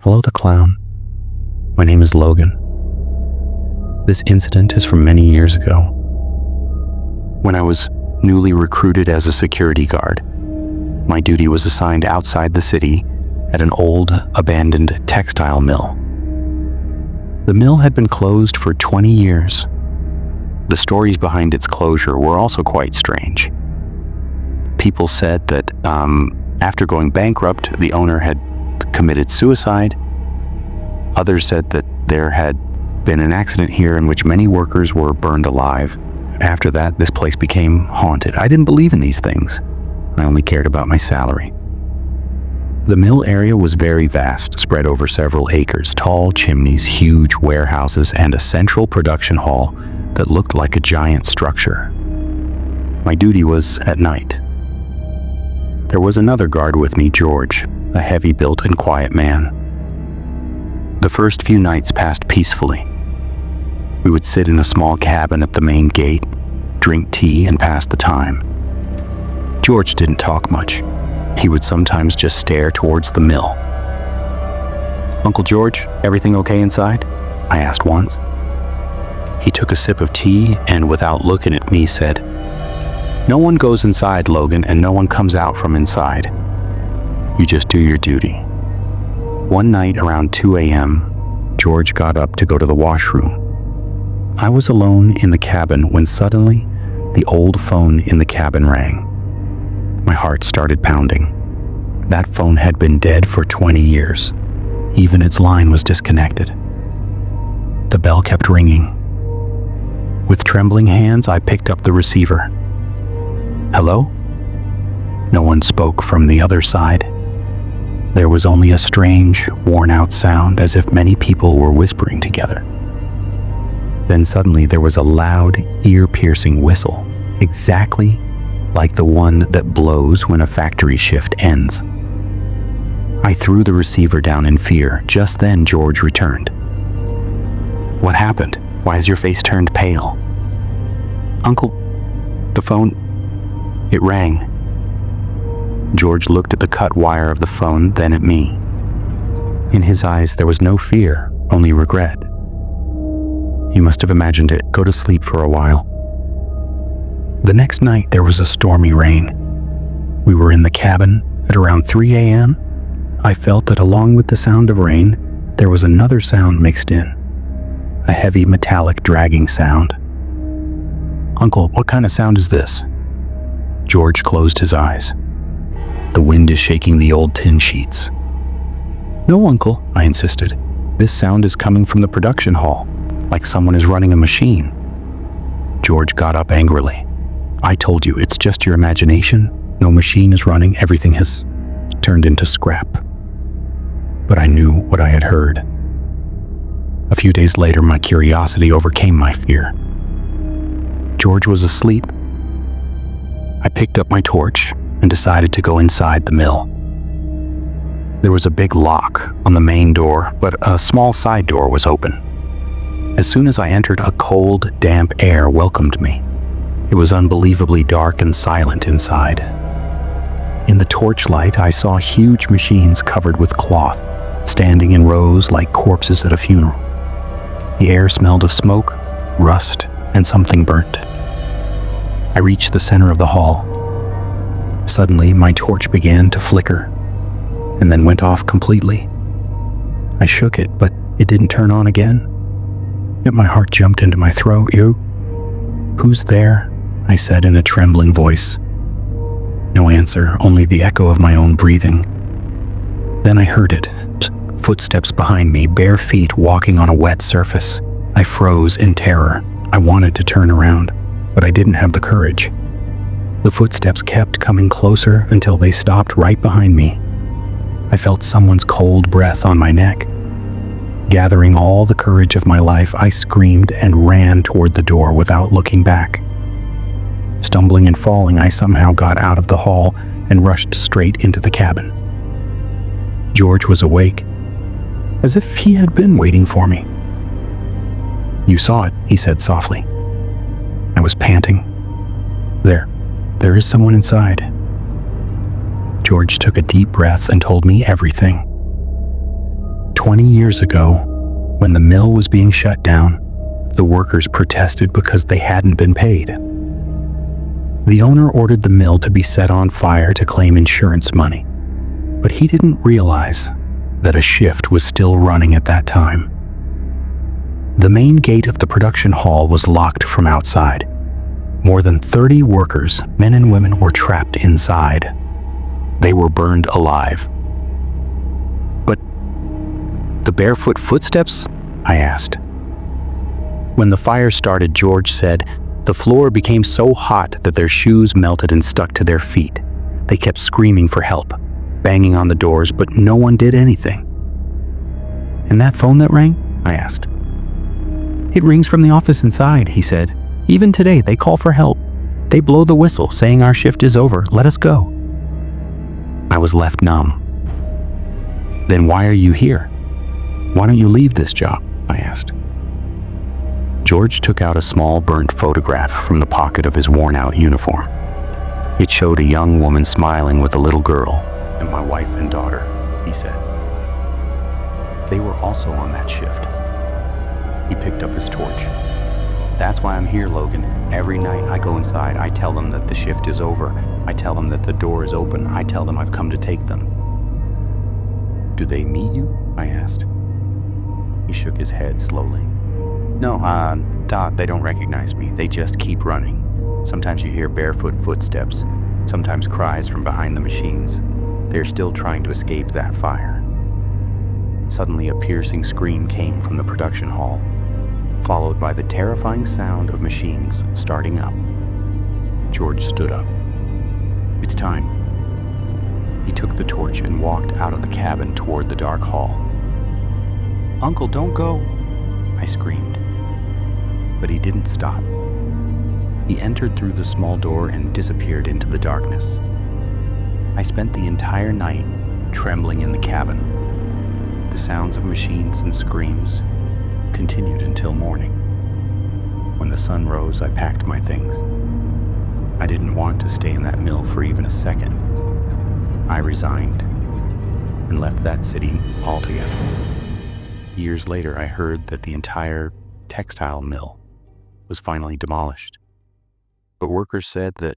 Hello, the clown. My name is Logan. This incident is from many years ago. When I was newly recruited as a security guard, my duty was assigned outside the city at an old, abandoned textile mill. The mill had been closed for 20 years. The stories behind its closure were also quite strange. People said that after going bankrupt, the owner had committed suicide. Others said that there had been an accident here in which many workers were burned alive. After that, this place became haunted. I didn't believe in these things. I only cared about my salary. The mill area was very vast, spread over several acres, tall chimneys, huge warehouses, and a central production hall that looked like a giant structure. My duty was at night. There was another guard with me, George, a heavy-built and quiet man. The first few nights passed peacefully. We would sit in a small cabin at the main gate, drink tea, and pass the time. George didn't talk much. He would sometimes just stare towards the mill. "Uncle George, everything okay inside?" I asked once. He took a sip of tea and, without looking at me, said, "No one goes inside, Logan, and no one comes out from inside. You just do your duty." One night around 2 a.m., George got up to go to the washroom. I was alone in the cabin when suddenly the old phone in the cabin rang. My heart started pounding. That phone had been dead for 20 years. Even its line was disconnected. The bell kept ringing. With trembling hands, I picked up the receiver. "Hello?" No one spoke from the other side. There was only a strange, worn-out sound, as if many people were whispering together. Then suddenly there was a loud, ear-piercing whistle, exactly like the one that blows when a factory shift ends. I threw the receiver down in fear. Just then George returned. "What happened? Why has your face turned pale?" "Uncle, the phone, it rang." George looked at the cut wire of the phone, then at me. In his eyes there was no fear, only regret. "You must have imagined it. Go to sleep for a while." The next night there was a stormy rain. We were in the cabin at around 3 a.m. I felt that along with the sound of rain, there was another sound mixed in. A heavy metallic dragging sound. "Uncle, what kind of sound is this?" George closed his eyes. "The wind is shaking the old tin sheets." "No, Uncle," I insisted. "This sound is coming from the production hall, like someone is running a machine." George got up angrily. "I told you, it's just your imagination. No machine is running. Everything has turned into scrap." But I knew what I had heard. A few days later, my curiosity overcame my fear. George was asleep. I picked up my torch and decided to go inside the mill. There was a big lock on the main door, but a small side door was open. As soon as I entered, a cold, damp air welcomed me. It was unbelievably dark and silent inside. In the torchlight, I saw huge machines covered with cloth, standing in rows like corpses at a funeral. The air smelled of smoke, rust, and something burnt. I reached the center of the hall. Suddenly, my torch began to flicker, and then went off completely. I shook it, but it didn't turn on again. Yet my heart jumped into my throat. "Who's there?" I said in a trembling voice. No answer, only the echo of my own breathing. Then I heard it. Footsteps behind me, bare feet walking on a wet surface. I froze in terror. I wanted to turn around, but I didn't have the courage. The footsteps kept coming closer until they stopped right behind me. I felt someone's cold breath on my neck. Gathering all the courage of my life, I screamed and ran toward the door without looking back. Stumbling and falling, I somehow got out of the hall and rushed straight into the cabin. George was awake, as if he had been waiting for me. "You saw it," he said softly. I was panting. There is someone inside." George took a deep breath and told me everything. 20 years ago, when the mill was being shut down, the workers protested because they hadn't been paid. The owner ordered the mill to be set on fire to claim insurance money, but he didn't realize that a shift was still running at that time. The main gate of the production hall was locked from outside. More than 30 workers, men and women, were trapped inside. They were burned alive. But the barefoot footsteps? I asked. When the fire started, George said, the floor became so hot that their shoes melted and stuck to their feet. They kept screaming for help, banging on the doors, but no one did anything. And that phone that rang? I asked. It rings from the office inside, he said. Even today, they call for help. They blow the whistle, saying our shift is over, let us go. I was left numb. Then why are you here? Why don't you leave this job? I asked. George took out a small burnt photograph from the pocket of his worn-out uniform. It showed a young woman smiling with a little girl, and my wife and daughter, he said. They were also on that shift. He picked up his torch. That's why I'm here, Logan. Every night I go inside, I tell them that the shift is over. I tell them that the door is open. I tell them I've come to take them. Do they meet you? I asked. He shook his head slowly. No, Doc, they don't recognize me. They just keep running. Sometimes you hear barefoot footsteps, sometimes cries from behind the machines. They're still trying to escape that fire. Suddenly, a piercing scream came from the production hall, followed by the terrifying sound of machines starting up. George stood up. It's time. He took the torch and walked out of the cabin toward the dark hall. Uncle, don't go, I screamed. But he didn't stop. He entered through the small door and disappeared into the darkness. I spent the entire night trembling in the cabin. The sounds of machines and screams continued until morning. When the sun rose, I packed my things. I didn't want to stay in that mill for even a second. I resigned and left that city altogether. Years later, I heard that the entire textile mill was finally demolished. But workers said that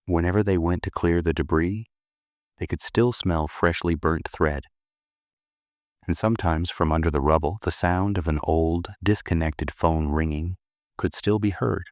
whenever they went to clear the debris, they could still smell freshly burnt thread. And sometimes from under the rubble, the sound of an old, disconnected phone ringing could still be heard.